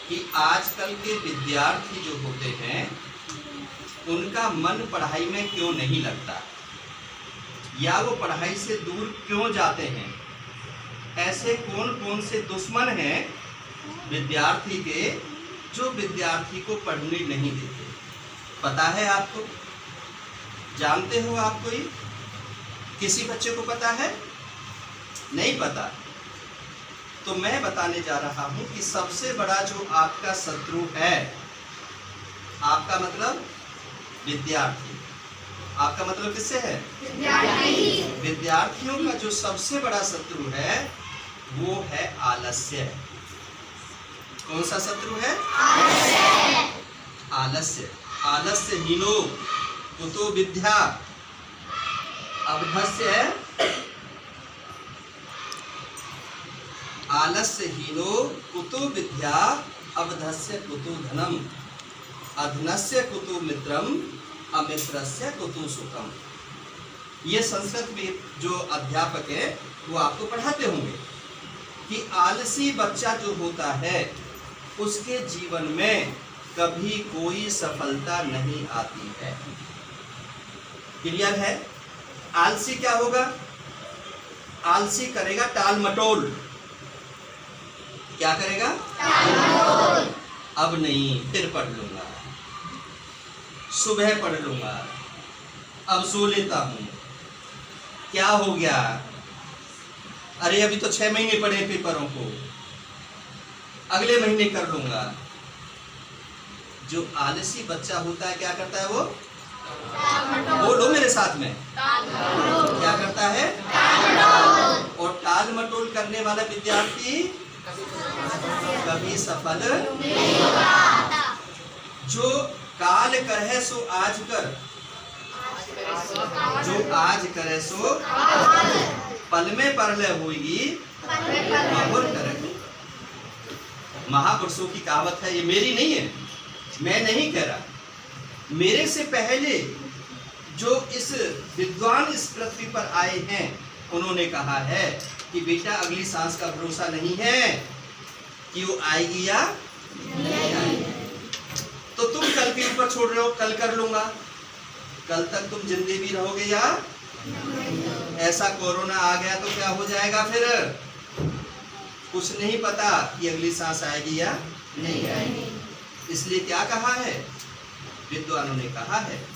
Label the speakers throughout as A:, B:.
A: कि आजकल के विद्यार्थी जो होते हैं उनका मन पढ़ाई में क्यों नहीं लगता, या वो पढ़ाई से दूर क्यों जाते हैं। ऐसे कौन कौन से दुश्मन हैं विद्यार्थी के जो विद्यार्थी को पढ़ने नहीं देते। पता है आपको? जानते हो आप? कोई किसी बच्चे को पता है? नहीं पता। तो मैं बताने जा रहा हूं कि सबसे बड़ा जो आपका शत्रु है, आपका मतलब विद्यार्थी। आपका मतलब किससे है? विद्यार्थी। विद्यार्थियों का जो सबसे बड़ा शत्रु है वो है आलस्य। कौन सा शत्रु है? आलस्य। आलस्य। आलस्य हीनो कुतो विद्या अवधस्य। आलस्य हीनो कुतो विद्या अवधस्य कुतो धनम अधनस्य कुतो मित्रम अमित्रस्य कुतो सुखम। ये संस्कृत में जो अध्यापक है वो आपको पढ़ाते होंगे कि आलसी बच्चा जो होता है उसके जीवन में कभी कोई सफलता नहीं आती है। क्लियर है? आलसी क्या होगा? आलसी करेगा टाल मटोल। क्या करेगा? टाल मटोल। अब नहीं, फिर पढ़ लूंगा, सुबह पढ़ लूंगा, अब सो लेता हूं। क्या हो गया? अरे अभी तो 6 महीने पड़े पेपरों को, अगले महीने कर लूंगा। जो आलसी बच्चा होता है क्या करता है? वो बोलो मेरे साथ में, क्या करता है? और टाल मटोल करने वाला विद्यार्थी कभी सफल नहीं होगा। जो काल करहे सो आज कर, जो आज करे सो पल में परलय होगी बहुर करे। महापुरुषों की कहावत है, ये मेरी नहीं है, मैं नहीं कह रहा। मेरे से पहले जो इस विद्वान इस पृथ्वी पर आए हैं उन्होंने कहा है कि बेटा अगली सांस का भरोसा नहीं है कि वो आएगी या नहीं आएगी। तो तुम कल के ऊपर छोड़ रहे हो, कल कर लूंगा। कल तक तुम जिंदे भी रहोगे या ऐसा कोरोना आ गया तो क्या हो जाएगा फिर? कुछ नहीं पता कि अगली सांस आएगी या नहीं आएगी। इसलिए क्या कहा है विद्वानों ने? कहा है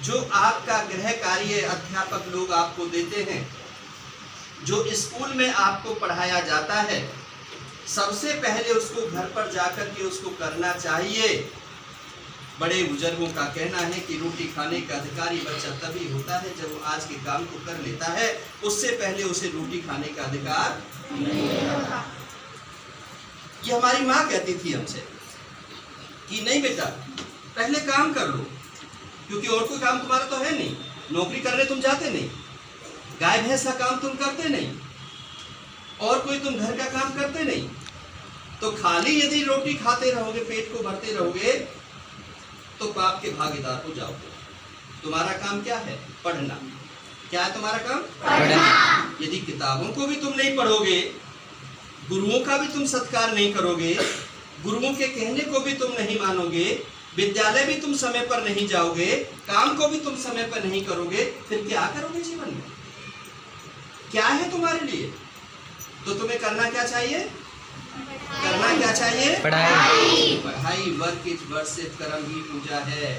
A: जो आपका गृह कार्य अध्यापक लोग आपको देते हैं, जो स्कूल में आपको पढ़ाया जाता है, सबसे पहले उसको घर पर जाकर के उसको करना चाहिए। बड़े बुजुर्गों का कहना है कि रोटी खाने का अधिकारी बच्चा तभी होता है जब वो आज के काम को कर लेता है, उससे पहले उसे रोटी खाने का अधिकार नहीं होता। ये हमारी माँ कहती थी हमसे कि नहीं बेटा पहले काम कर लो, क्योंकि और कोई काम तुम्हारा तो है नहीं, नौकरी करने तुम जाते नहीं, गाय भैंस का काम तुम करते नहीं, और कोई तुम घर का काम करते नहीं। तो खाली यदि रोटी खाते रहोगे, पेट को भरते रहोगे, तो पाप के भागीदार हो जाओगे। तुम्हारा काम क्या है? पढ़ना। क्या है तुम्हारा काम? पढ़ना। यदि किताबों को भी तुम नहीं पढ़ोगे, गुरुओं का भी तुम सत्कार नहीं करोगे, गुरुओं के कहने को भी तुम नहीं मानोगे, विद्यालय भी तुम समय पर नहीं जाओगे, काम को भी तुम समय पर नहीं करोगे, फिर क्या करोगे जीवन में? क्या है तुम्हारे लिए? तो तुम्हें करना क्या चाहिए? करना क्या चाहिए? पढ़ाई। पढ़ाई वर्क इज वर्षित कर्म ही पूजा है।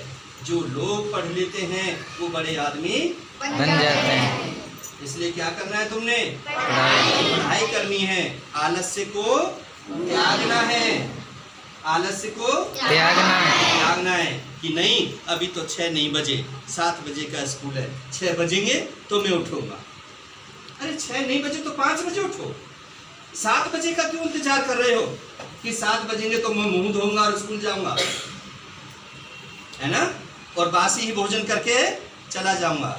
A: जो लोग पढ़ लेते हैं वो बड़े आदमी बन जाते हैं। इसलिए क्या करना है तुमने? पढ़ाई करनी है। आलस्य को त्यागना है। आलस्य को त्यागना है कि नहीं अभी तो 6 नहीं बजे, 7 बजे का स्कूल है, 6 बजेंगे तो मैं उठूंगा। अरे 6 नहीं बजे तो 5 बजे उठो। 7 बजे का क्यों इंतजार कर रहे हो कि 7 बजेंगे तो मैं मुंह धोऊंगा और स्कूल जाऊंगा, है ना, और बासी ही भोजन करके चला जाऊंगा।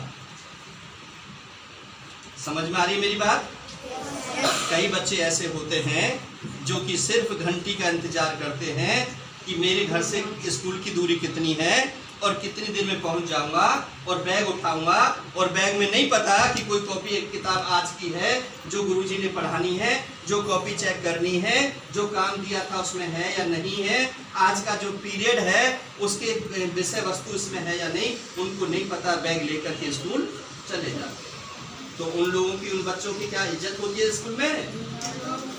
A: समझ में आ रही है मेरी बात? कई बच्चे ऐसे होते हैं जो कि सिर्फ घंटी का इंतजार करते हैं कि मेरे घर से स्कूल की दूरी कितनी है और कितनी देर में पहुंच जाऊंगा और बैग उठाऊंगा और बैग में नहीं पता कि कोई कॉपी एक किताब आज की है जो गुरुजी ने पढ़ानी है, जो कॉपी चेक करनी है, जो काम दिया था उसमें है या नहीं है, आज का जो पीरियड है उसके विषय वस्तु इसमें है या नहीं, उनको नहीं पता, बैग लेकर के स्कूल चले जाते। तो उन लोगों की, उन बच्चों की क्या इज्जत होती है स्कूल में?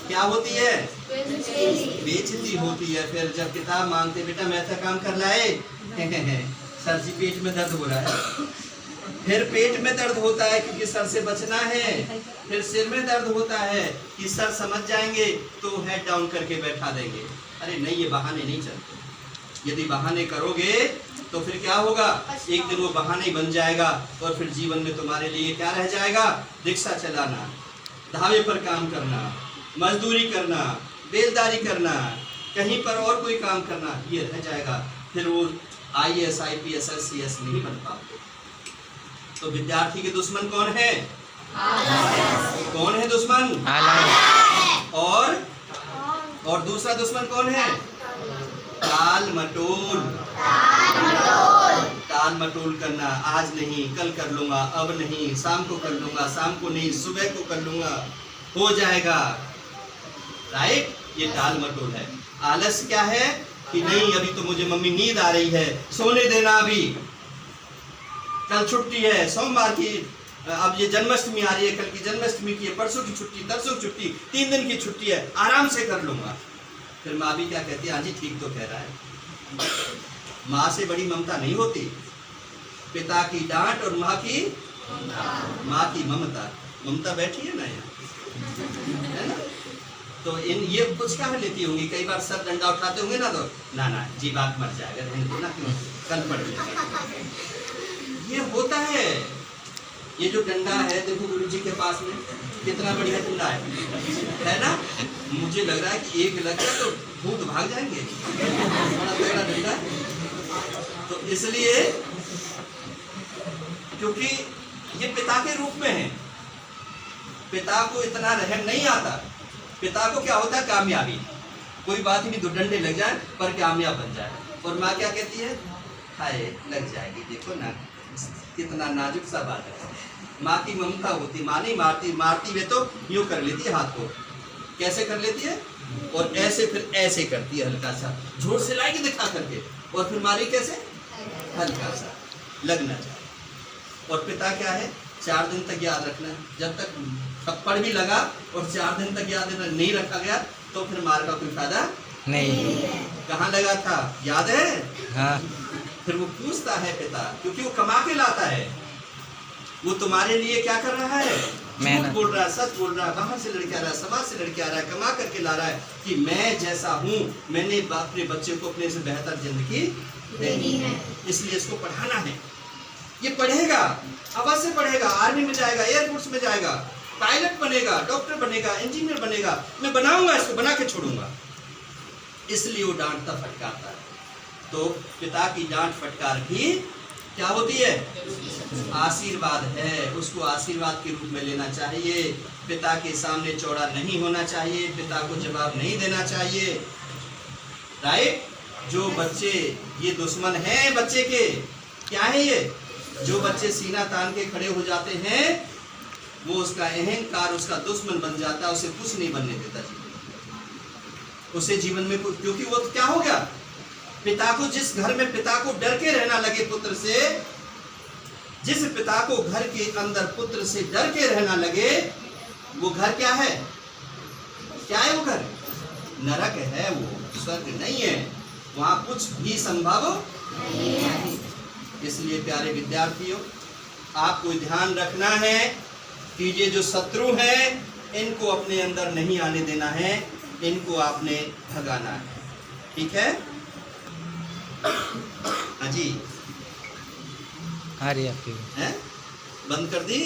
A: क्या होती है? बेइज्जती होती है। फिर जब किताब मांगते, बेटा मैं ऐसा काम कर लाए, सर जी पेट में दर्द हो रहा है, फिर पेट में दर्द होता है क्योंकि सर से बचना है, फिर सिर में दर्द होता है कि सर समझ जाएंगे तो हेड डाउन करके बैठा देंगे। अरे नहीं, ये बहाने नहीं चलते। यदि बहाने करोगे तो फिर क्या होगा? एक दिन वो बहाना ही बन जाएगा और फिर जीवन में तुम्हारे लिए क्या रह जाएगा? रिक्शा चलाना, ढाबे पर काम करना, मजदूरी करना, बेलदारी करना, कहीं पर और कोई काम करना, ये रह जाएगा। फिर वो IAS, IPS, CS नहीं बन पाते। तो विद्यार्थी के दुश्मन कौन है? कौन है दुश्मन? और दूसरा दुश्मन कौन है? टाल मटोल। टाल मटोल करना, आज नहीं कल कर लूंगा, अब नहीं शाम को कर लूंगा, शाम को नहीं सुबह को कर लूंगा, हो जाएगा। राइट? ये टाल मटोल है। आलस क्या है कि नहीं, अभी तो मुझे मम्मी नींद आ रही है, सोने देना, अभी कल छुट्टी है, सोमवार की, अब ये जन्माष्टमी आ रही है, कल की जन्माष्टमी की है, परसों की छुट्टी, तरसों की छुट्टी, 3 दिन की छुट्टी है, आराम से कर लूंगा। फिर माँ भी क्या कहती है? हाँ जी ठीक तो कह रहा है। माँ से बड़ी ममता नहीं होती। पिता की डांट और माँ की ममता। ममता बैठी है ना यहाँ, है ना? तो इन ये कुछ क्या लेती होंगी, कई बार सर डंडा उठाते होंगे ना, तो ना जी बात मर जाएगा, रहने दो ना, क्यों कल पढ़ लेंगे। ये होता है। ये जो डंडा है, देखो गुरुजी के पास में कितना बढ़िया डंडा है ना? मुझे लग रहा है कि एक लग गया तो भूत भाग जाएंगे, बड़ा तगड़ा डंडा है। तो इसलिए, क्योंकि ये पिता के रूप में है, पिता को इतना रहम नहीं आता। पिता को क्या होता है? कामयाबी। कोई बात ही नहीं, 2 डंडे लग जाए पर कामयाब बन जाए। और माँ क्या कहती है? हाय लग जाएगी, देखो ना कितना नाजुक सा बात है। माँ की ममता होती। माँ नहीं मारती, मारती वे तो यूं कर लेती है हाथ को। कैसे कर लेती है? और ऐसे, फिर ऐसे करती है, हल्का सा जोर से लाएगी दिखा करके, और फिर मारी कैसे? हल्का सा, लगना चाहिए। और पिता क्या है? 4 दिन तक याद रखना। जब तक थप्पड़ भी लगा और 4 दिन तक याद नहीं रखा गया तो फिर मार का कोई फायदा नहीं। कहाँ लगा था याद है? हाँ। फिर वो पूछता है पिता, क्योंकि वो कमा के लाता है। वो तुम्हारे लिए क्या कर रहा है? झूठ बोल रहा है, सच बोल रहा है, बाहर से लड़के आ रहा है, समाज से लड़के आ रहा है, कमा करके ला रहा है कि मैं जैसा हूँ, मैंने अपने बच्चे को अपने से बेहतर जिंदगी देनी है, इसलिए इसको पढ़ाना है। ये पढ़ेगा, अवश्य पढ़ेगा, आर्मी में जाएगा, एयरफोर्स में जाएगा, पायलट बनेगा, डॉक्टर बनेगा, इंजीनियर बनेगा, मैं बनाऊंगा, इसको बना के छोड़ूंगा। इसलिए वो डांटता फटकारता है। तो पिता की डांट फटकार भी क्या होती है? आशीर्वाद है। उसको आशीर्वाद के रूप में लेना चाहिए। पिता के सामने चौड़ा नहीं होना चाहिए, पिता को जवाब नहीं देना चाहिए। राइट? जो बच्चे, ये दुश्मन हैं बच्चे के, क्या है ये? जो बच्चे सीना तान के खड़े हो जाते हैं, वो उसका अहंकार उसका दुश्मन बन जाता है, उसे कुछ नहीं बनने देता जीवन, उसे जीवन में कुछ, क्योंकि वो तो क्या हो गया? पिता को, जिस घर में पिता को डर के रहना लगे पुत्र से, जिस पिता को घर के अंदर पुत्र से डर के रहना लगे, वो घर क्या है? क्या है वो घर? नरक है, वो स्वर्ग नहीं है, वहां कुछ भी संभव नहीं। इसलिए प्यारे विद्यार्थियों, आपको ध्यान रखना है कि ये जो शत्रु हैं, इनको अपने अंदर नहीं आने देना है, इनको आपने भगाना है। ठीक है? हाँ जी,
B: आ रही आपकी
A: है? बंद कर दी?